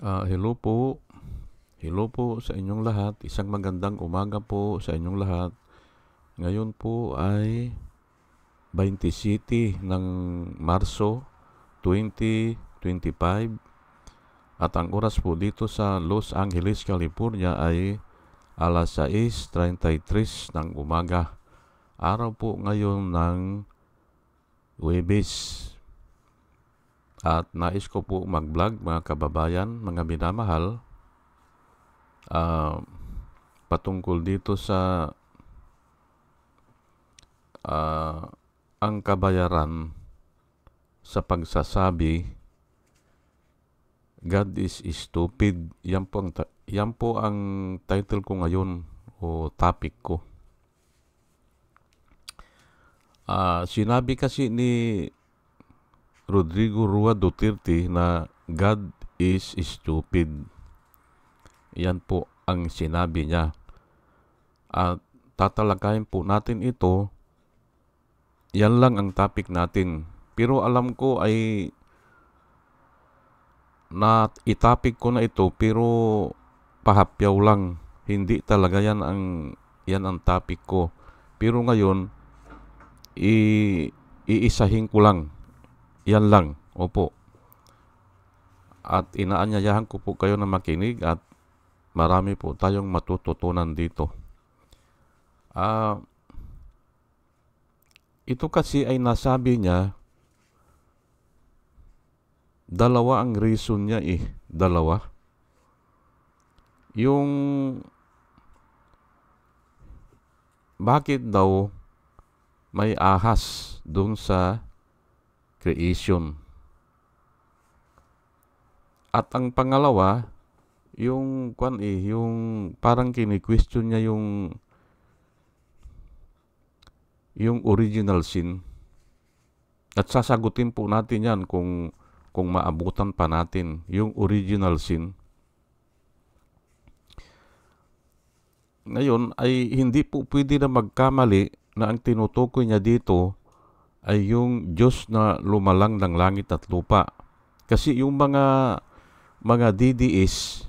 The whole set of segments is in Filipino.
Hello po. Hello po sa inyong lahat. Isang magandang umaga po sa inyong lahat. Ngayon po ay 27 ng Marso 2025 at ang oras po dito sa Los Angeles, California ay alas 6:33 ng umaga. Araw po ngayon ng Huwebes. At nais ko po mag-vlog mga kababayan, mga minamahal, patungkol dito sa ang kabayaran sa pagsasabi God is stupid. Yan po ang title ko ngayon o topic ko. Sinabi kasi ni Rodrigo Rua Duterte na God is stupid. Yan po ang sinabi niya. At tatalakayin po natin ito. Yan lang ang topic natin. Pero alam ko ay itapik ko na ito pero pahapyaw lang. Hindi talaga yan ang topic ko. Pero ngayon iisahin ko lang. Yan lang. Opo. At inaanyayahan ko po kayo na makinig at marami po tayong matututunan dito. Ito kasi ay nasabi niya, dalawa ang reason niya dalawa. Yung bakit daw may ahas dun sa creation. At ang pangalawa, yung parang kini-question niya yung original sin. At sasagutin po natin yan kung maabutan pa natin yung original sin. Ngayon ay hindi po pwede na magkamali na ang tinutukoy niya dito ay yung Diyos na lumalang ng langit at lupa. Kasi yung mga DDS,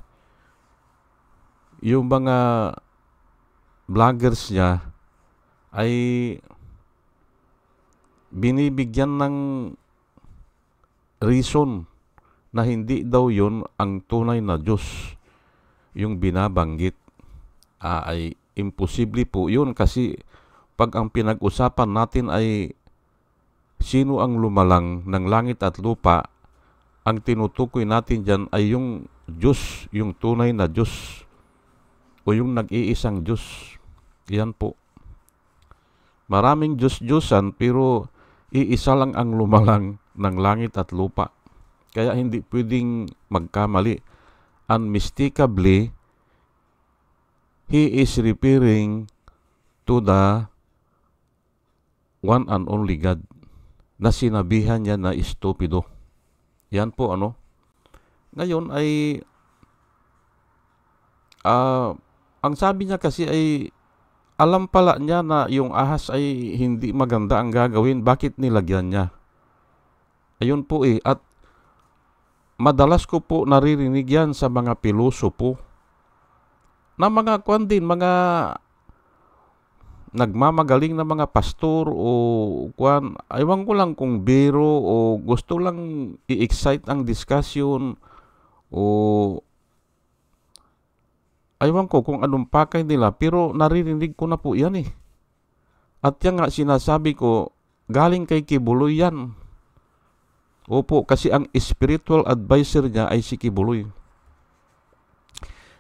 yung mga vloggers niya ay binibigyan ng reason na hindi daw yun ang tunay na Diyos yung binabanggit. Ay imposible po yun kasi pag ang pinag-usapan natin ay sino ang lumalang ng langit at lupa, ang tinutukoy natin dyan ay yung Diyos, yung tunay na Diyos o yung nag-iisang Diyos. Yan po. Maraming Diyos-Diyosan pero iisa lang ang lumalang ng langit at lupa. Kaya hindi pwedeng magkamali. Unmistakably, He is referring to the one and only God na sinabihan niya na estupido. Yan po Ngayon ay ang sabi niya kasi ay alam pala niya na yung ahas ay hindi maganda ang gagawin. Bakit nilagyan niya? Ayun po At madalas ko po naririnig yan sa mga pilosopo na mga mga nagmamagaling na mga pastor o aywan ko lang kung biro o gusto lang i-excite ang discussion o aywan ko kung anong pakay nila pero naririnig ko na po yan At yan nga sinasabi ko, galing kay Kibuloy yan. Opo, kasi ang spiritual advisor niya ay si Kibuloy.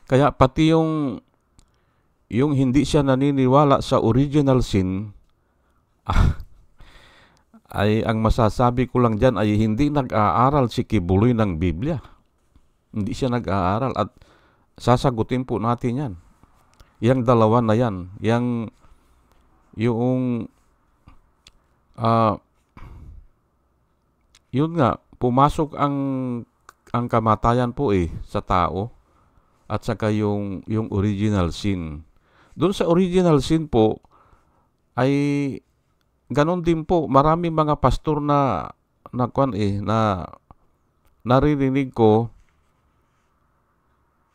Kaya pati yung hindi siya naniniwala sa original sin, ay ang masasabi ko lang dyan ay hindi nag-aaral si Kibuloy ng Biblia. Hindi siya nag-aaral at sasagutin po natin yan. Yang dalawa na yan. Yun nga, pumasok ang kamatayan po sa tao at saka yung original sin. Doon sa original sin po ay ganon din po, maraming mga pastor na naririnig ko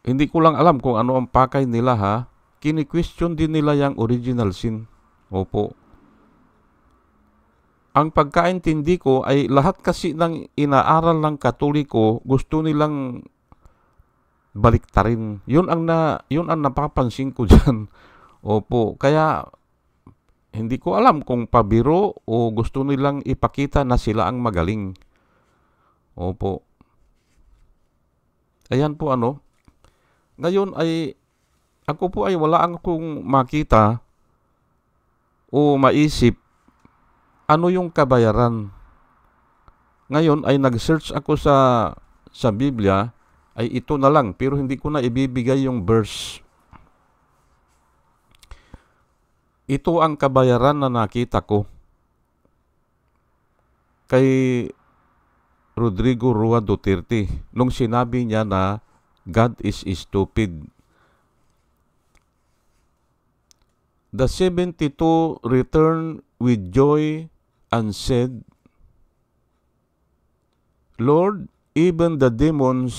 Hindi ko lang alam kung ano ang pakay nila ha. Kini-question din nila yung original sin. Opo. Ang pagkaintindi ko ay lahat kasi ng inaaral ng Katoliko gusto nilang baliktarin. Yun ang napapansin ko diyan. Opo. Kaya hindi ko alam kung pabiro o gusto nilang ipakita na sila ang magaling. Opo. Ayan po ano. Ngayon ay ako po ay wala akong makita o maisip ano yung kabayaran. Ngayon ay nag-search ako sa Biblia, ay ito na lang pero hindi ko na ibibigay yung verse. Ito ang kabayaran na nakita ko kay Rodrigo Roa Duterte nung sinabi niya na God is stupid. The 72 returned with joy and said, Lord, even the demons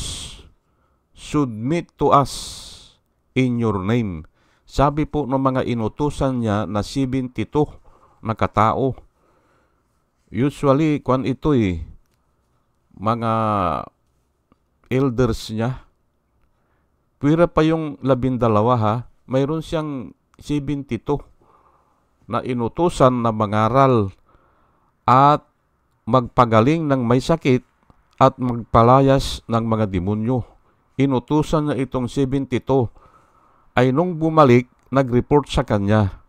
submit to us in your name. Sabi po ng mga inutusan niya na 72 na katao. Usually, kwan ito mga elders niya. Pwera pa yung 12 ha, mayroon siyang 72 na inutusan na mangaral at magpagaling ng may sakit at magpalayas ng mga demonyo. Inutusan na itong 72 ay nung bumalik, nag-report sa kanya,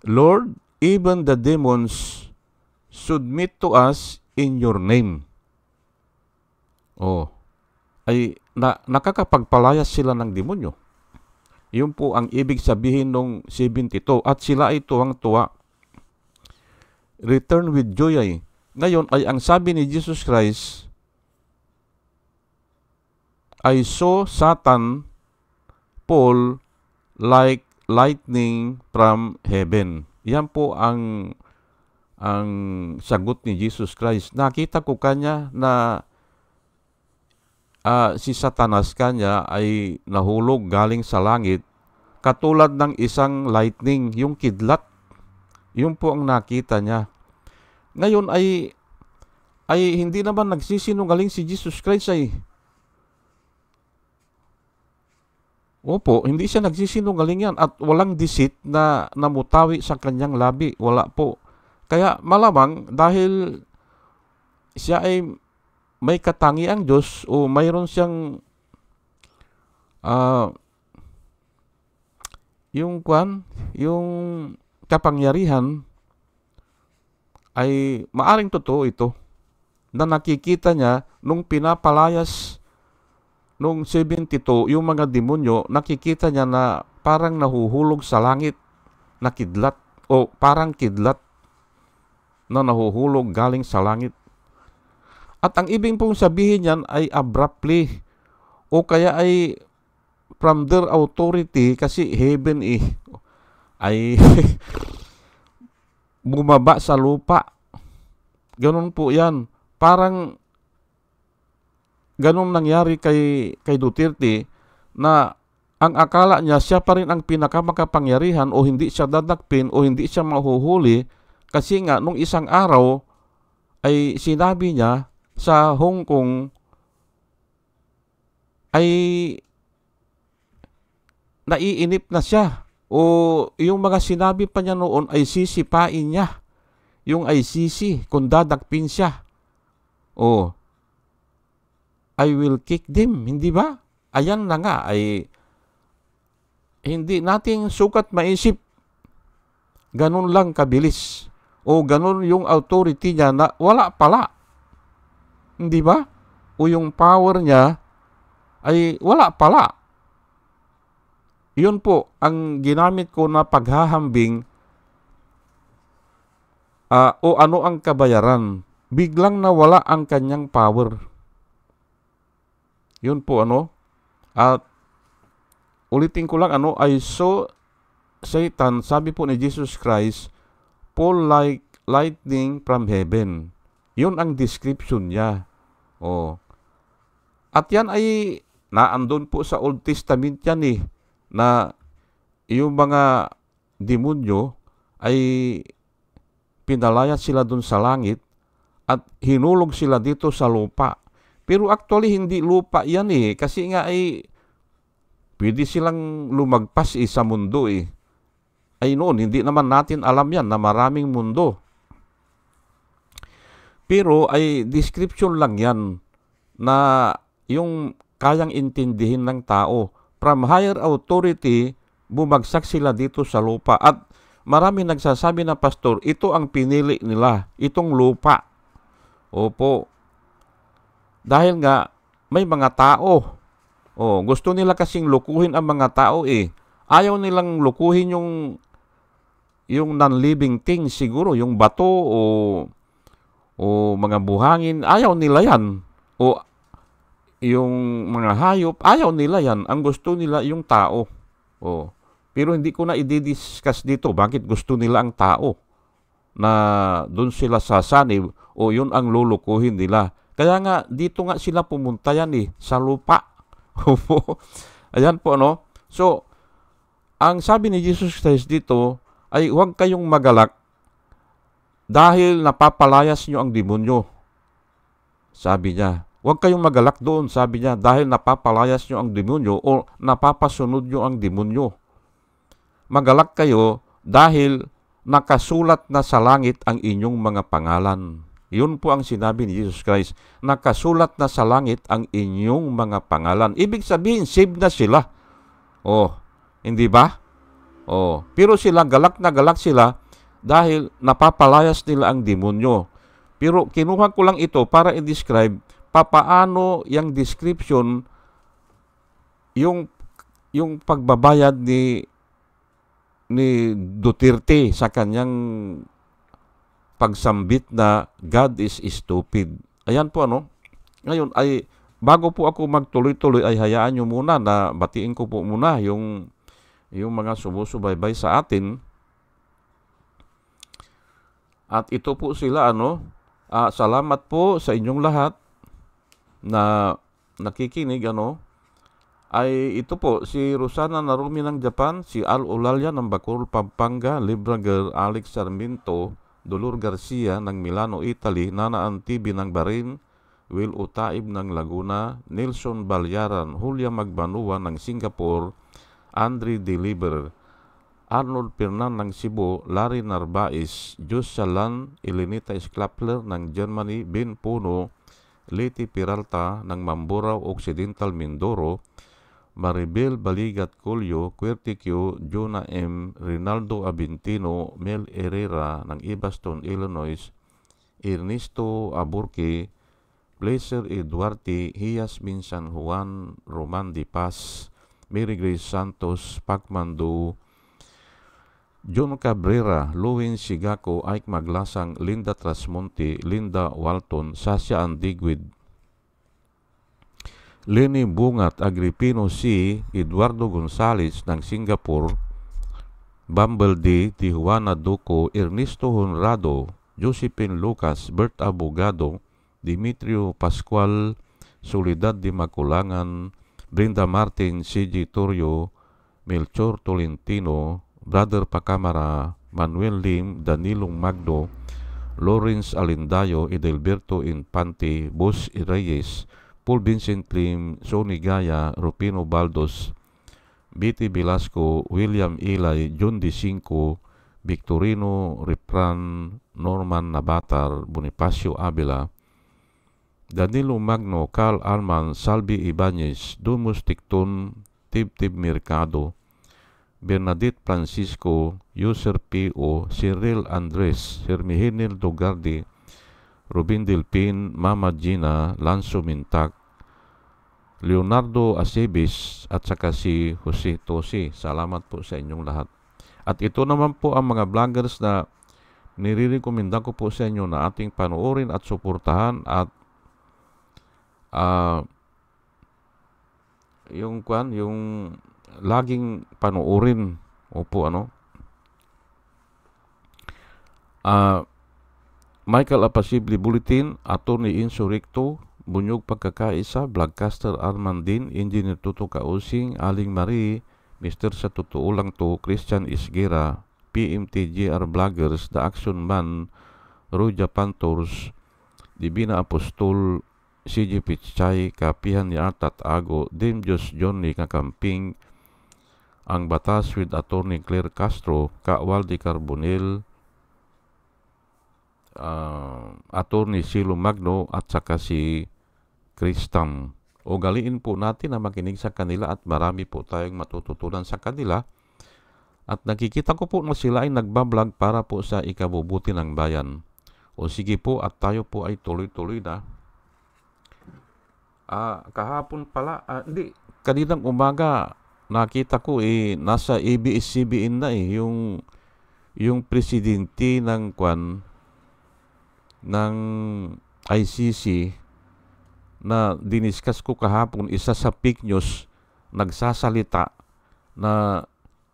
Lord, even the demons submit to us in your name. Ay nakakapagpalayas sila ng demonyo. Yun po ang ibig sabihin ng 72 at sila ay tuwang-tuwa. Return with joy ay. Ngayon ay ang sabi ni Jesus Christ, I saw Satan fall like lightning from heaven. Yan po ang sagot ni Jesus Christ. Nakita ko kanya na si Satanas kanya ay nahulog galing sa langit katulad ng isang lightning, yung kidlat. Yun po ang nakita niya. Ngayon ay hindi naman nagsisinungaling si Jesus Christ ay. Opo, hindi siya nagsisinungaling yan at walang deceit na namutawi sa kanyang labi. Wala po. Kaya malamang dahil siya ay may katangiang Diyos o mayroon siyang yung kapangyarihan ay maaring totoo ito na nakikita niya nung pinapalayas nung 72 yung mga demonyo, nakikita niya na parang nahuhulog sa langit na kidlat o parang kidlat na nahuhulog galing sa langit. At ang ibig pong sabihin niyan ay abruptly o kaya ay from their authority kasi heaven ay bumaba sa lupa. Ganun po yan. Parang ganun nangyari kay Duterte na ang akala niya siya pa rin ang pinakamakapangyarihan o hindi siya dadakpin o hindi siya mahuhuli kasi nga nung isang araw ay sinabi niya sa Hong Kong ay naiinip na siya o yung mga sinabi pa niya noon ay sisipain niya yung ICC kung dadakpin siya. I will kick them, hindi ba? Ayan na nga ay hindi nating sukat maisip ganun lang kabilis o ganun yung authority niya na wala pala. Hindi ba? O yung power niya ay wala pala. Yun po ang ginamit ko na paghahambing o ano ang kabayaran. Biglang nawala ang kanyang power. Yun po At ulitin ko lang I saw Satan, sabi po ni Jesus Christ, fall like lightning from heaven. Yun ang description niya. At yan ay naandun po sa Old Testament yan na yung mga demonyo ay pinalayas sila dun sa langit at hinulog sila dito sa lupa. Pero actually, hindi lupa yan kasi nga ay pwede silang lumagpas sa mundo Ay noon, hindi naman natin alam yan na maraming mundo. Pero ay description lang yan na yung kayang intindihin ng tao. From higher authority, bumagsak sila dito sa lupa. At marami nagsasabi na, Pastor, ito ang pinili nila, itong lupa. Opo. Dahil nga, may mga tao. Gusto nila kasing lukuhin ang mga tao Ayaw nilang lukuhin yung non-living things siguro, yung bato o mga buhangin, ayaw nila yan. O yung mga hayop, ayaw nila yan. Ang gusto nila yung tao. Pero hindi ko na i-discuss dito bakit gusto nila ang tao na doon sila sasanib o yun ang lulukuhin nila. Kaya nga, dito nga sila pumunta yan sa lupa. Ayan po, So, ang sabi ni Jesus Christ dito ay huwag kayong magalak dahil napapalayas nyo ang demonyo. Sabi niya, huwag kayong magalak doon, sabi niya, dahil napapalayas nyo ang demonyo o napapasunod nyo ang demonyo. Magalak kayo dahil nakasulat na sa langit ang inyong mga pangalan. Yun po ang sinabi ni Jesus Christ. Nakasulat na sa langit ang inyong mga pangalan. Ibig sabihin, saved na sila. Hindi ba? Pero sila, galak na galak sila dahil napapalayas nila ang demonyo. Pero kinuha ko lang ito para i-describe papaano yung description, yung pagbabayad ni Duterte sa kanyang pagsambit na God is stupid. Ayan po Ngayon ay bago po ako magtuloy-tuloy ay hayaan nyo muna na batiin ko po muna yung mga sumusubaybay sa atin. At ito po sila salamat po sa inyong lahat na nakikinig ay ito po si Rosana Narumi ng Japan, si Al Ulalya ng Bacol, Pampanga, Librager Alex Sarmiento, Dolor Garcia ng Milano, Italy, Nana Antibi ng Bahrain, Will Utaib ng Laguna, Nelson Balyaran, Julia Magbanua ng Singapore, Andre Deliver, Arnold Pernan ng Cebu, Larry Narvaez, Jus Salan, Elenita Sklapler ng Germany, Ben Puno, Leti Peralta ng Mamburao Occidental, Mindoro, Maribel Baligat Colio, Quertiquio, Jonah M., Rinaldo Abintino, Mel Herrera ng Ibaston, Illinois, Ernesto Aburque, Blazer Eduarte, Hiasmin San Juan, Roman Di Paz, Mary Grace Santos, Pacmando, John Cabrera, Louis Sigaco, Ike Maglasang, Linda Trasmonte, Linda Walton, Sasha Andigwid, Lenny Bungat, Agripino C., Eduardo Gonzales ng Singapore, Bumble D., Tijuana Duco, Ernesto Honrado, Josephine Lucas, Bert Abogado, Dimitrio Pascual, Soledad de Maculangan, Brenda Martin, C.G. Torrio, Melchor Tolentino, Brother Pacamara, Manuel Lim, Danilong Magdo, Lawrence Alindayo, Edelberto Infante, Boss Reyes, Paul Vincent Lim, Sonny Gaya, Rupino Baldos, Betty Velasco, William Ilay, John D. Cinco, Victorino Ripran, Norman Nabatar, Bonifacio Abela, Danilo Magno, Carl Arman, Salvi Ibanez, Dumus Ticton, Tib Mercado, Bernadette Francisco, User P.O., Cyril Andres, Hermihenil Dogardi, Rubin Delpin, Mama Gina, Lanzo Mintak, Leonardo Acebes at saka si Jose Tosi. Salamat po sa inyong lahat. At ito naman po ang mga vloggers na nirirekomenda ko po sa inyo na ating panoorin at suportahan at yung laging panoorin. Opo, Michael Apasible Bulletin, Attorney Insurrecto, Bunyog Pagkakaisa, Vlogcaster Armandin, Engineer Tuto Kausing, Aling Marie, Mr. Sa Totoo Lang To, Christian Isgira, PMTGR Vloggers, The Action Man, Roy Japan Tours, Divina Apostol, CJ Pichay, Kapihan ni Artat Ago, Dim Diyos Johnny Kakamping, Ang Batas with Attorney Claire Castro, Kawaldi Carbonel, Attorney Silo Magno, at saka si Kristam. Ugaliin po natin na makinig sa kanila at marami po tayong matututunan sa kanila. At nakikita ko po na sila ay nagbablog para po sa ikabubuti ng bayan. O sige po, at tayo po ay tuloy-tuloy na. Kahapon pala, kaninang umaga, nakita ko nasa ABS-CBN na yung presidente ng ICC na diniscuss ko kahapon, isa sa fake news, nagsasalita na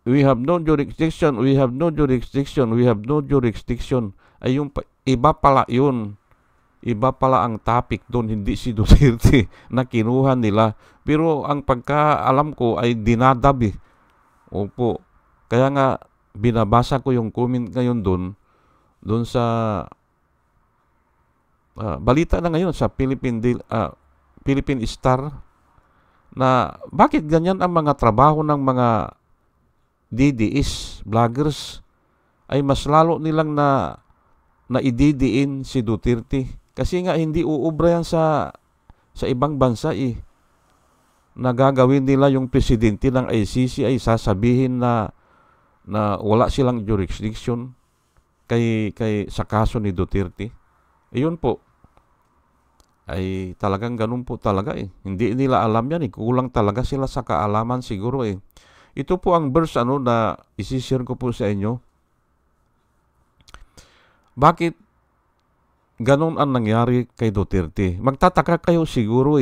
we have no jurisdiction, we have no jurisdiction, we have no jurisdiction. Ay yung iba pala yun. Iba pala ang topic doon, hindi si Duterte na kinuha nila. Pero ang pagkaalam ko ay dinadabi. Opo. Kaya nga binabasa ko yung comment ngayon doon sa balita na ngayon sa Philippine Star na bakit ganyan ang mga trabaho ng mga DDS, vloggers, ay mas lalo nilang na ididiin si Duterte. Kasi nga hindi uubra yan sa ibang bansa na gagawin nila yung presidente ng ICC ay sasabihin na wala silang jurisdiction sa kaso ni Duterte. Iyon po, ay talagang ganun po talaga Hindi nila alam yan Kulang talaga sila sa kaalaman siguro Ito po ang verse na isishare ko po sa inyo. Bakit ganun ang nangyari kay Duterte? Magtataka kayo siguro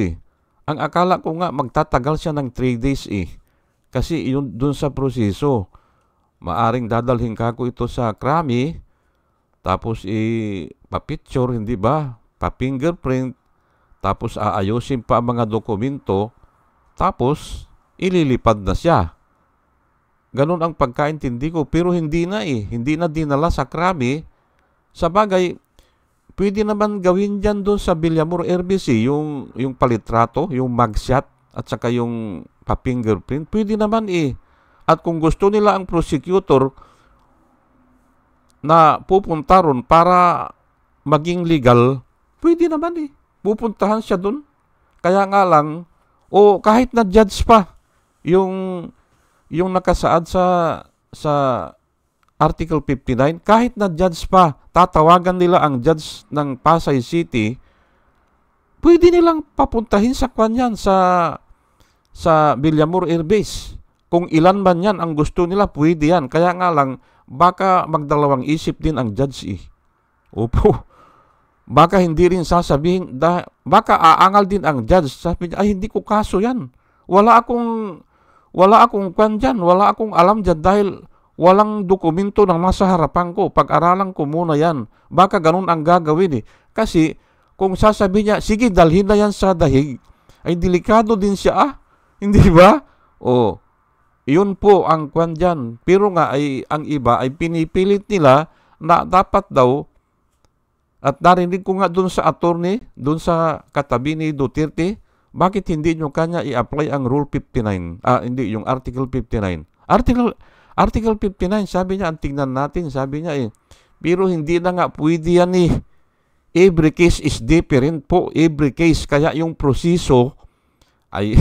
Ang akala ko nga magtatagal siya ng 3 days Kasi yun dun sa proseso. Maaring dadalhin kako ito sa krami, tapos pa-picture, hindi ba? Pa-fingerprint, tapos aayusin pa ang mga dokumento, tapos ililipad na siya. Ganun ang pagkaintindi ko, pero hindi na Hindi na dinala sa krami. Sa bagay, pwede naman gawin dyan doon sa Villamor RBC, yung palitrato, yung mugshot, at saka yung pa-fingerprint. Pwede naman At kung gusto nila ang prosecutor na pupunta ron para maging legal, pwede naman pupuntahan siya doon. Kaya nga lang, kahit na judge pa, yung nakasaad sa Article 59, kahit na judge pa, tatawagan nila ang judge ng Pasay City, pwede nilang papuntahin sa kanyan sa Villamor Air Base. Kung ilan man yan ang gusto nila, pwede yan. Kaya nga lang, baka magdalawang isip din ang judge Opo. Baka hindi rin sasabihin, baka aangal din ang judge. Sabi niya, ay hindi ko kaso yan. Wala akong kwan dyan, wala akong alam dyan dahil walang dokumento ng nasa harapan ko. Pag-aralan ko muna yan. Baka ganun ang gagawin Kasi kung sasabihin niya, sige dalhin na yan sa dahig, ay delikado din siya Hindi ba? Yun po ang kwan dyan. Pero nga ay ang iba ay pinipilit nila na dapat daw, at narinig ko nga dun sa attorney, dun sa katabi ni Duterte, bakit hindi nyo kanya i-apply ang Rule 59? Hindi, yung Article 59. Article 59, sabi niya, ang tingnan natin, sabi niya pero hindi na nga pwede yan Every case is different po, every case. Kaya yung proseso ay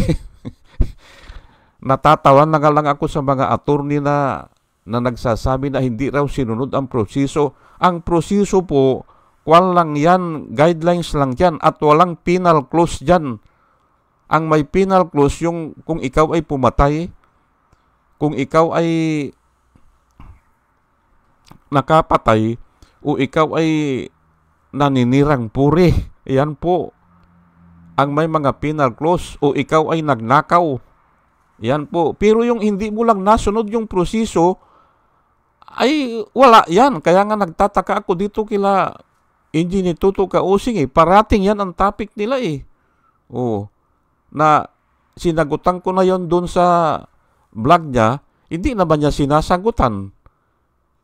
natatawan na lang ako sa mga attorney na nagsasabi na hindi raw sinunod ang proseso. Ang proseso po, kwan lang yan, guidelines lang yan, at walang penal clause dyan. Ang may penal clause yung kung ikaw ay pumatay, kung ikaw ay nakapatay, o ikaw ay naninirang puri. Yan po ang may mga penal clause, o ikaw ay nagnakaw. Yan po. Pero yung hindi mo lang nasunod yung proseso, ay wala yan. Kaya nga nagtataka ako dito kila Engineer Tuto Kausing Parating yan ang topic nila Oh, na sinagutan ko na yon doon sa vlog niya, hindi naman niya sinasagutan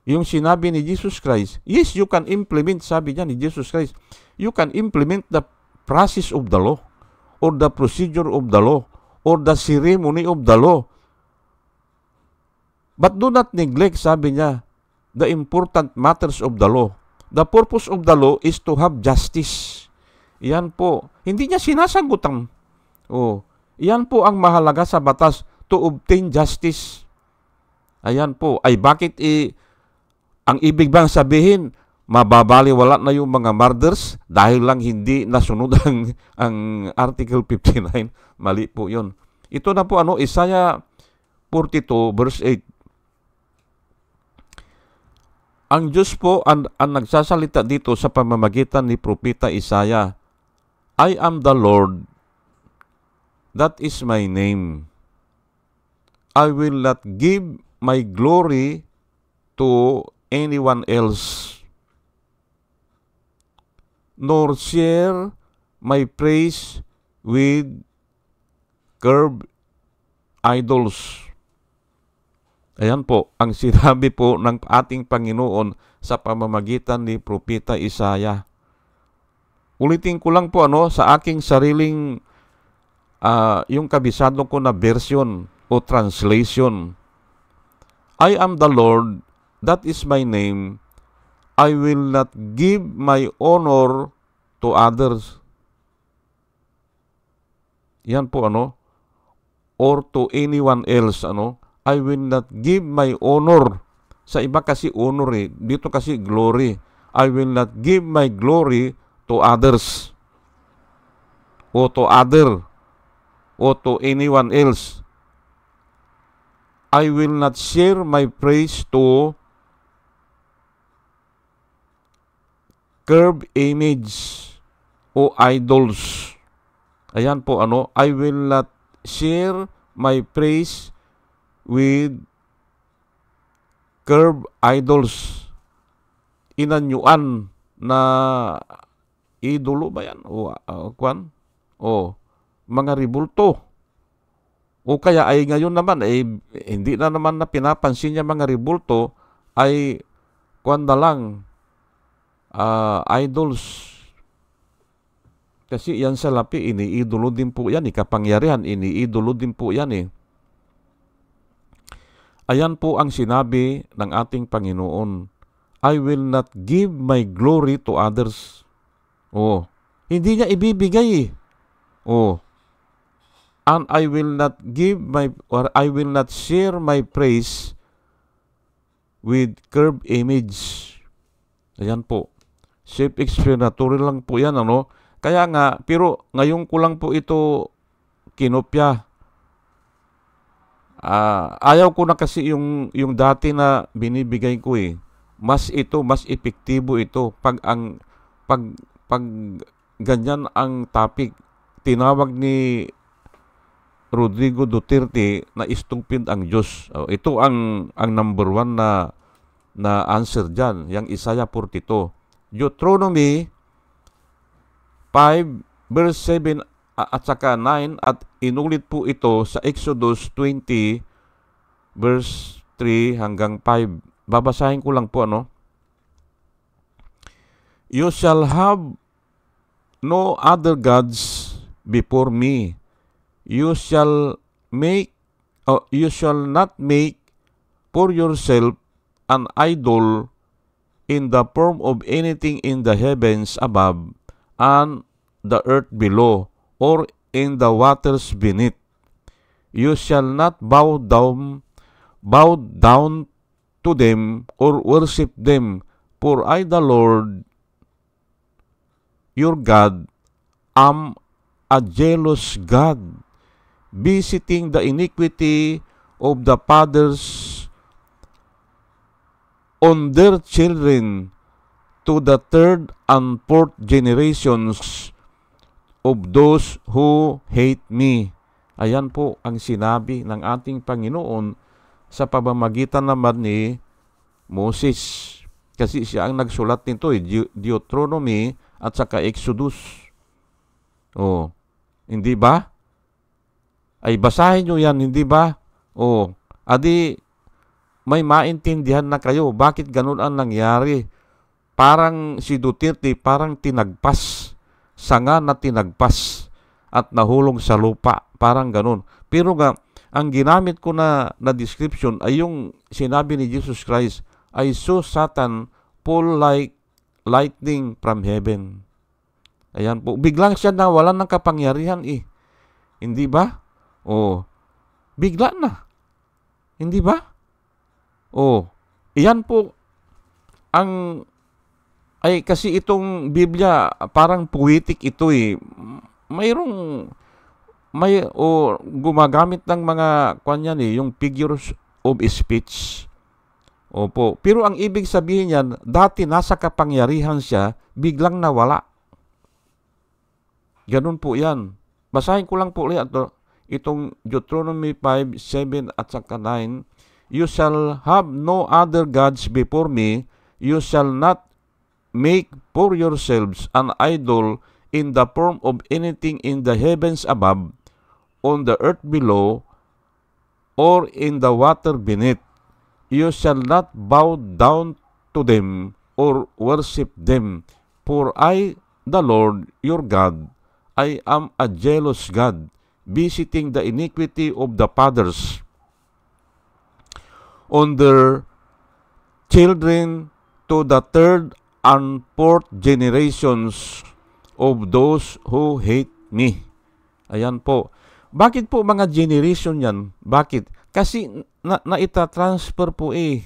yung sinabi ni Jesus Christ. Yes, you can implement, sabi niya ni Jesus Christ, you can implement the process of the law or the procedure of the law or the ceremony of the law. But do not neglect, sabi niya, the important matters of the law. The purpose of the law is to have justice. Yan po. Hindi niya sinasagutan. Oh, yan po ang mahalaga sa batas, to obtain justice. Ayan po. Ay bakit ang ibig bang sabihin, mababaliwala na yung mga murders dahil lang hindi nasunod ang Article 59? Mali po yun. Ito na po Isaiah 42 verse 8. Ang Diyos po ang nagsasalita dito sa pamamagitan ni Propeta Isaiah. I am the Lord, that is my name. I will not give my glory to anyone else, nor share my praise with carved idols. Ayan po, ang sinabi po ng ating Panginoon sa pamamagitan ni Propeta Isaiah. Ulitin ko lang po sa aking sariling yung kabisado ko na version o translation. I am the Lord, that is my name. I will not give my honor to others. Yan po or to anyone else I will not give my honor. Sa iba kasi honor dito kasi glory. I will not give my glory to others o to other o to anyone else. I will not share my praise to carved image o idols. Ayan po I will not share my praise with carved idols. Inanyuan na idolo ba yan? O mga ribulto. O kaya ay ngayon naman hindi na naman na pinapansin niya mga ribulto, ay na lang idols. Kasi yan sa lapi, iniidolo din po yan, kapangyarihan, iniidolo din po yan Ayan po ang sinabi ng ating Panginoon. I will not give my glory to others. Hindi niya ibibigay and I will not I will not share my praise with carved image. Ayan po. Self-explanatory lang po yan Kaya nga, pero ngayon ko lang po ito kinopya. Ayaw ko na kasi yung dati na binibigay ko Mas epektibo ito pag ganyan ang topic. Tinawag ni Rodrigo Duterte na stupid ang Diyos. Ito ang number 1 na answer dyan, yung Isaiah 42. Deuteronomy 5 verse 7 at saka 9 at inulit po ito sa Exodus 20 verse 3 hanggang 5. Babasahin ko lang po You shall have no other gods before me. You shall not make for yourself an idol in the form of anything in the heavens above and the earth below, or in the waters beneath. You shall not bow down to them or worship them, for I, the Lord your God, am a jealous God, visiting the iniquity of the fathers on their children to the third and fourth generations of those who hate me. Ayan po ang sinabi ng ating Panginoon sa pamamagitan naman ni Moses. Kasi siya ang nagsulat nito Deuteronomy at saka Exodus. Hindi ba? Ay basahin nyo yan, hindi ba? O, adi may maintindihan na kayo. Bakit ganun ang nangyari? Parang si Duterte, parang tinagpas. Sanga na tinagpas at nahulong sa lupa. Parang ganun. Pero nga, ang ginamit ko na description ay yung sinabi ni Jesus Christ, I saw Satan fall like lightning from heaven. Ayan po. Biglang siya nawalan ng kapangyarihan eh. Hindi ba? O, bigla na. Hindi ba? O, iyan po ang ay kasi itong Biblia parang poetic ito eh. Gumagamit ng mga kanyan eh, yung figures of speech. Opo. Pero ang ibig sabihin niyan, dati nasa kapangyarihan siya, biglang nawala. Ganun po yan. Basahin ko lang po ulit itong Deuteronomy 5, 7 at saka 9. You shall have no other gods before me. You shall not make for yourselves an idol in the form of anything in the heavens above, on the earth below, or in the water beneath. You shall not bow down to them or worship them. For I, the Lord, your God, I am a jealous God, visiting the iniquity of the fathers on their children to the third and fourth generations of those who hate me. Ayan po. Bakit po mga generation yan? Bakit? Kasi naitatransfer po eh.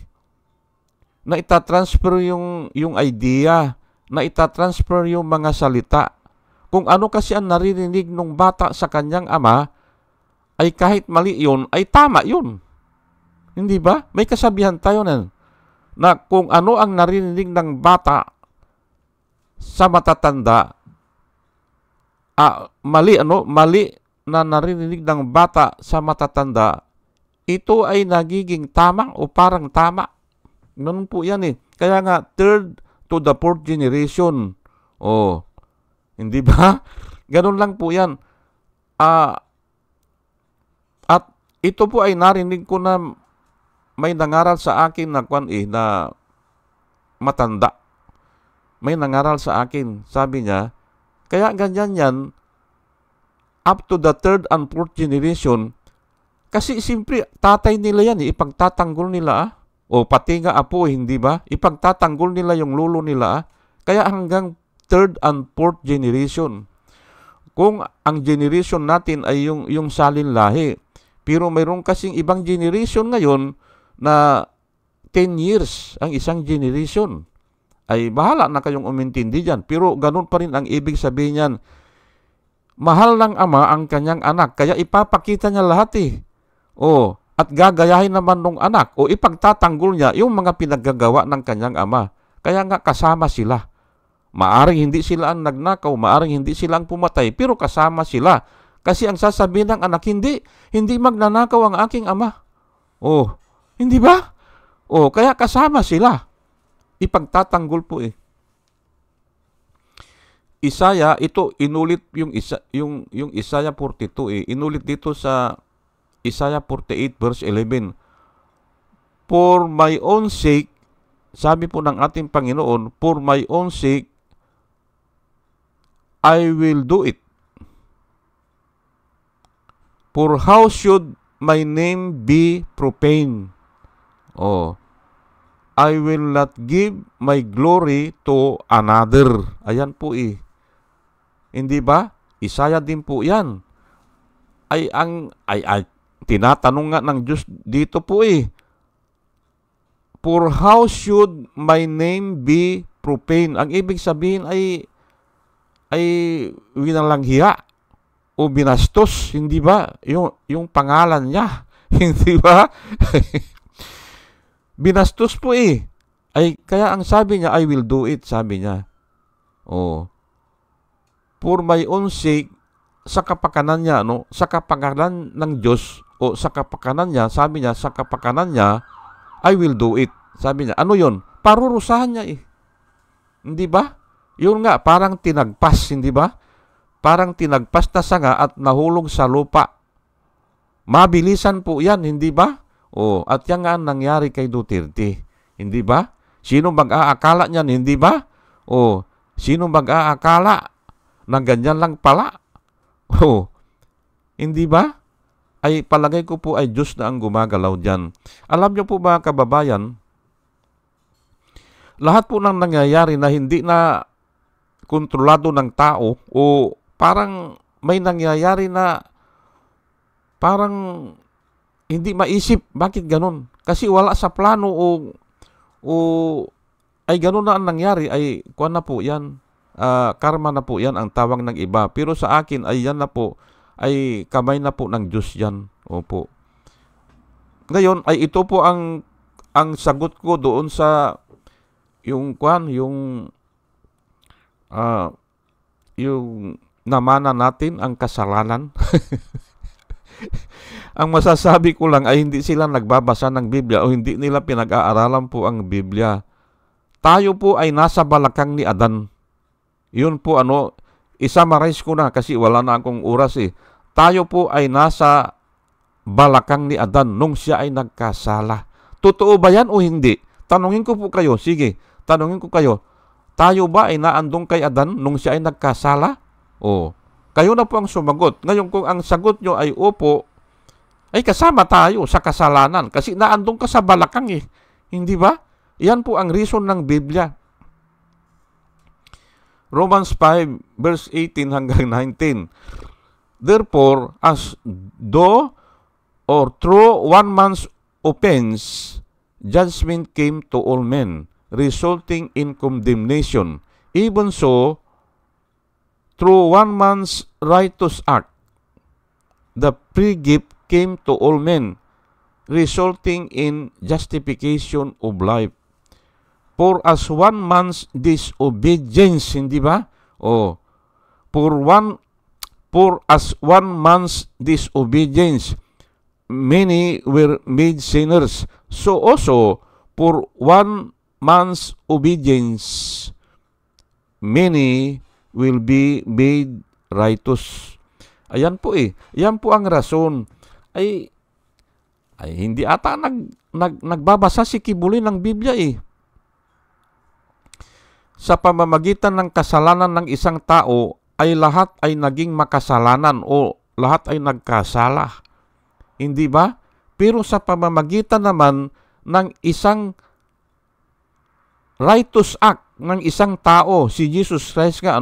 Naitatransfer yung idea. Naitatransfer yung mga salita. Kung ano kasi ang naririnig ng bata sa kanyang ama, ay kahit mali yun, ay tama yun. Hindi ba? May kasabihan tayo na kung ano ang naririnig ng bata sa matatanda, mali na naririnig ng bata sa matatanda, ito ay nagiging tama o parang tama. Ganun po yan eh. Kaya nga, third to the fourth generation. Oh, hindi ba? Ganun lang po yan. At ito po ay narinig ko na may nangaral sa akin na matanda. May nangaral sa akin. Sabi niya, kaya ganyan yan, up to the third and fourth generation, kasi simpre, tatay nila yan, ipagtatanggol nila O pati nga apo, hindi ba? Ipagtatanggol nila yung lulo nila. Kaya hanggang third and fourth generation. Kung ang generation natin ay yung salin lahi, pero mayroon kasing ibang generation ngayon na 10 years ang isang generation, ay bahala na kayong umintindi dyan. Pero ganun pa rin ang ibig sabihin niyan. Mahal ng ama ang kanyang anak, kaya ipapakita niya lahat eh. At gagayahin naman ng anak o ipagtatanggol niya yung mga pinaggagawa ng kanyang ama. Kaya nga kasama sila. Maaring hindi sila ang nagnakaw, maaring hindi sila ang pumatay, pero kasama sila. Kasi ang sasabihin ng anak, hindi magnanakaw ang aking ama. Hindi ba? Kaya kasama sila. Ipagtatanggol po eh. Isaya, ito inulit yung Isaya 42 eh. Inulit dito sa Isaiah 48 verse 11. For my own sake, sabi po ng ating Panginoon, for my own sake, I will do it. For how should my name be profaned? I will not give my glory to another. Ayan po eh. Hindi ba? Isaya din po yan. Ay tinatanong nga ng Diyos dito po eh. For how should my name be profaned? Ang ibig sabihin ay winalanghiya o binastos, hindi ba? Yung pangalan niya, hindi ba? Binastos po eh. Ay kaya ang sabi niya, I will do it, sabi niya. For my own sake, sa kapakanan niya, sa kapakanan ng Diyos, o sa kapakanan niya, sabi niya, sa kapakanan niya, I will do it. Sabi niya, ano yun? Parurusahan niya eh. Hindi ba? Yun nga, parang tinagpas, hindi ba? parang tinagpas na sanga at nahulog sa lupa. Mabilisan po yan, hindi ba? At yan nga ang nangyari kay Duterte. Hindi ba? Sino mag-aakala niyan, hindi ba? Sino mag-aakala na ganyan lang pala? Hindi ba? Ay palagay ko po ay Diyos na ang gumagalaw dyan. Alam niyo po mga kababayan, lahat po ng nangyayari na hindi na kontrolado ng tao o parang may nangyayari na parang hindi maisip. Bakit ganun? Kasi wala sa plano o ay ganun na ang nangyari, ay kuwan na po yan. Karma na po yan ang tawag ng iba. Pero sa akin ay yan na po, ay kamay na po ng Diyos yan. Opo. Ngayon ay ito po ang sagot ko doon sa yung namana natin ang kasalanan. Ang masasabi ko lang ay hindi sila nagbabasa ng Biblia o hindi nila pinag-aaralan po ang Biblia. Tayo po ay nasa balakang ni Adan. Yun po i-summarize ko na kasi wala na akong oras eh. Tayo po ay nasa balakang ni Adan nung siya ay nagkasala. Totoo ba yan o hindi? Tanungin ko po kayo. Sige, tanungin ko kayo. Tayo ba ay naandong kay Adan nung siya ay nagkasala? Kayo na po ang sumagot. Ngayon kung ang sagot nyo ay opo, ay kasama tayo sa kasalanan kasi naandong ka sa balakang eh. Hindi ba? Yan po ang reason ng Biblia. Romans 5 verse 18 hanggang 19. Therefore, as though or through one man's offense, judgment came to all men, resulting in condemnation. Even so, through one man's righteous act, the free gift came to all men, resulting in justification of life. For as one man's disobedience, hindi ba? For as one man's disobedience, many were made sinners. So also, for one man's obedience, many will be made righteous. Ayan po eh. Yan po ang rason. Ay hindi ata nagbabasa si Kibuli ng Biblia eh. Sa pamamagitan ng kasalanan ng isang tao, ay lahat ay naging makasalanan o lahat ay nagkasala. Hindi ba? Pero sa pamamagitan naman ng isang righteous act ng isang tao, si Jesus Christ nga,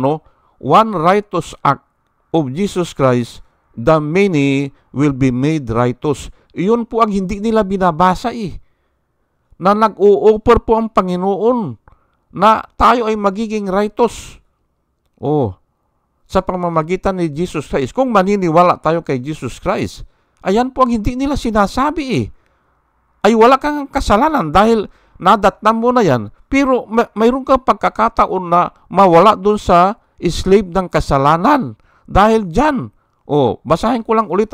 one righteous act of Jesus Christ, the many will be made righteous. Iyon po ang hindi nila binabasa eh. Na nag-o-offer po ang Panginoon na tayo ay magiging righteous. Sa pamamagitan ni Jesus Christ. Kung maniniwala tayo kay Jesus Christ, ayan po ang hindi nila sinasabi eh. Ay wala kang kasalanan dahil nadatnan mo na yan. Pero mayroon kang pagkakataon na mawala dun sa slave ng kasalanan. Dahil dyan, basahin ko lang ulit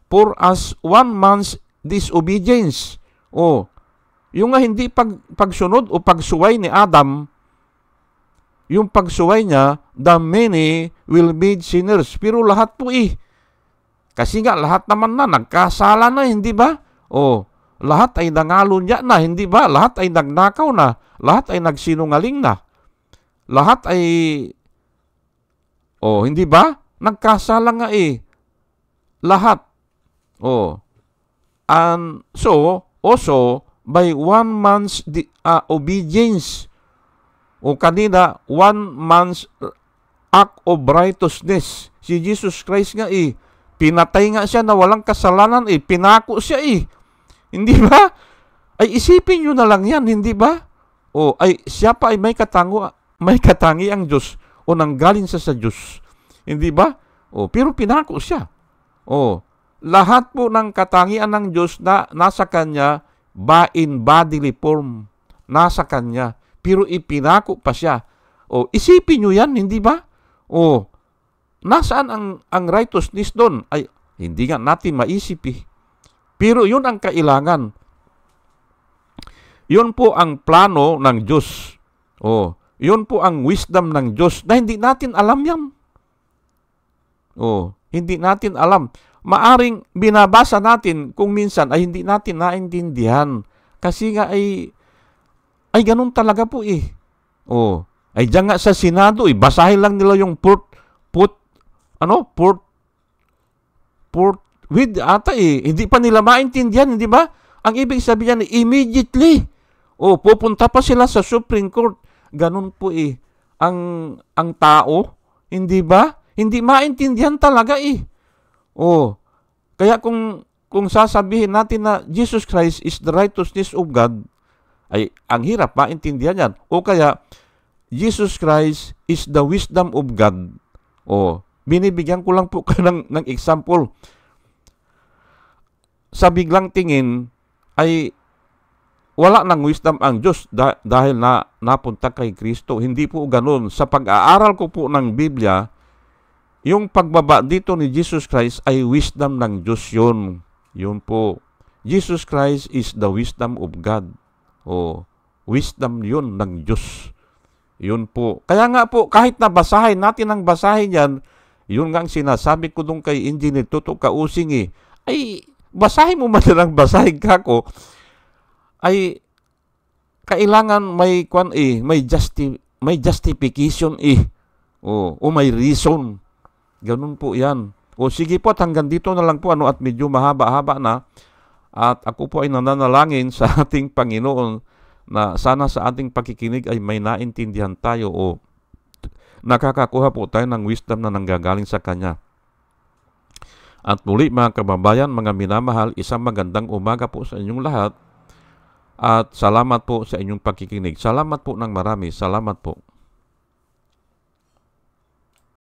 for as one man's disobedience. Yung nga hindi pagsunod o pagsuway ni Adam, yung pagsuway niya, the many will be sinners. Pero lahat po kasi nga lahat naman na nagkasala na, hindi ba? Lahat ay nangalunya na, hindi ba? Lahat ay nagnakaw na, lahat ay nagsinungaling na. Lahat ay hindi ba? Nagkasala nga lahat. And so also by one man's obedience, kanina, one man's act of righteousness. Si Jesus Christ nga pinatay nga siya na walang kasalanan pinako siya Hindi ba? Ay isipin nyo na lang yan, hindi ba? Ay siya pa ay may katangi ang Diyos o nanggaling sa Diyos. Hindi ba? Pero pinako siya. Lahat po ng katangian ng Diyos na nasa Kanya, in bodily form, nasa Kanya. Pero ipinako pa siya. Isipin nyo yan, hindi ba? Nasaan ang righteousness doon? Ay, hindi nga natin maisip Pero yun ang kailangan. Yun po ang plano ng Diyos. Yun po ang wisdom ng Diyos na hindi natin alam yan. Hindi natin alam. Maaring binabasa natin kung minsan ay hindi natin naintindihan. Kasi nga ay ganun talaga po eh. Ay diyan nga sa Senado, basahin lang nila yung with ata hindi pa nila maintindihan, hindi ba? Ang ibig sabihin immediately, pupunta pa sila sa Supreme Court. Ganun po ang tao, hindi ba? Hindi maintindihan talaga Kaya kung sasabihin natin na Jesus Christ is the righteousness of God, ay ang hirap maintindihan yan. O kaya, Jesus Christ is the wisdom of God. Binibigyan ko lang po ng example. Sa biglang tingin ay wala nang wisdom ang Diyos dahil napunta kay Kristo. Hindi po ganun. Sa pag-aaral ko po ng Biblia, yung pagbaba dito ni Jesus Christ ay wisdom ng Diyos yun. Yun po. Jesus Christ is the wisdom of God. Wisdom yun ng Diyos. Yun po. Kaya nga po, kahit na basahin natin ang basahin yan, yun nga ang sinasabi ko dun kay Engineer Tuto Kausing ay basahin mo man lang basahin ka ko, ay kailangan may may justification o may reason. Ganun po yan. Sige po, hanggang dito na lang po at medyo mahaba-haba na. At ako po ay nananalangin sa ating Panginoon na sana sa ating pakikinig ay may naintindihan tayo nakakakuha po tayo ng wisdom na nanggagaling sa Kanya. At muli mga kababayan, mga minamahal, isang magandang umaga po sa inyong lahat at salamat po sa inyong pakikinig. Salamat po ng marami. Salamat po.